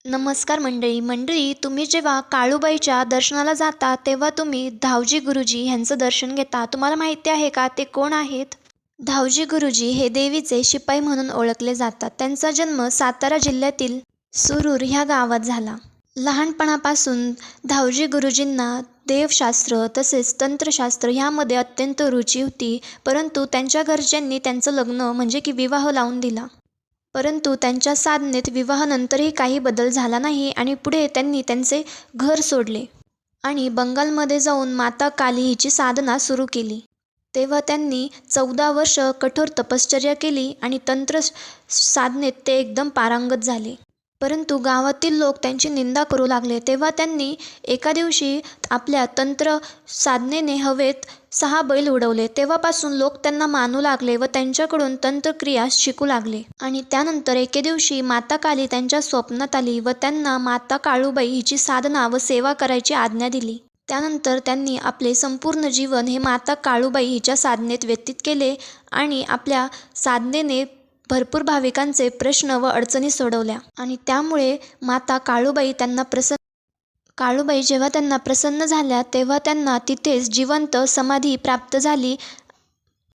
नमस्कार मंडळी तुम्ही जेव्हा काळूबाईच्या दर्शनाला जाता तेव्हा तुम्ही धावजी गुरुजी ह्यांचं दर्शन घेता. तुम्हाला माहिती आहे का ते कोण आहेत? धावजी गुरुजी हे देवीचे शिपाई म्हणून ओळखले जातात. त्यांचा जन्म सातारा जिल्ह्यातील सुरूर ह्या गावात झाला. लहानपणापासून धावजी गुरुजींना देवशास्त्र तसेच तंत्रशास्त्र ह्यामध्ये अत्यंत रुची होती. परंतु त्यांच्या घरच्यांनी त्यांचं लग्न म्हणजे की विवाह लावून दिला. परंतु त्यांच्या साधनेत विवाहानंतरही काही बदल झाला नाही आणि पुढे त्यांनी त्यांचे घर सोडले आणि बंगालमध्ये जाऊन माता काली हिची साधना सुरू केली. तेव्हा त्यांनी 14 वर्ष कठोर तपश्चर्या केली आणि तंत्र साधनेत ते एकदम पारंगत झाले. परंतु गावातील लोक त्यांची निंदा करू लागले. तेव्हा त्यांनी एका दिवशी आपल्या तंत्र साधनेने हवेत 6 बैल उडवले. तेव्हापासून लोक त्यांना मानू लागले व त्यांच्याकडून तंत्रक्रिया शिकू लागले. आणि त्यानंतर एके दिवशी माता काली त्यांच्या स्वप्नात आली व त्यांना माता काळूबाई हिची साधना व सेवा करायची आज्ञा दिली. त्यानंतर त्यांनी आपले संपूर्ण जीवन हे माता काळूबाई हिच्या साधनेत व्यतीत केले आणि आपल्या साधनेने भरपूर भाविकांचे प्रश्न व अडचणी सोडवल्या. आणि त्यामुळे माता काळूबाई जेव्हा त्यांना प्रसन्न झाल्या तेव्हा त्यांना तिथेच जिवंत समाधी प्राप्त झाली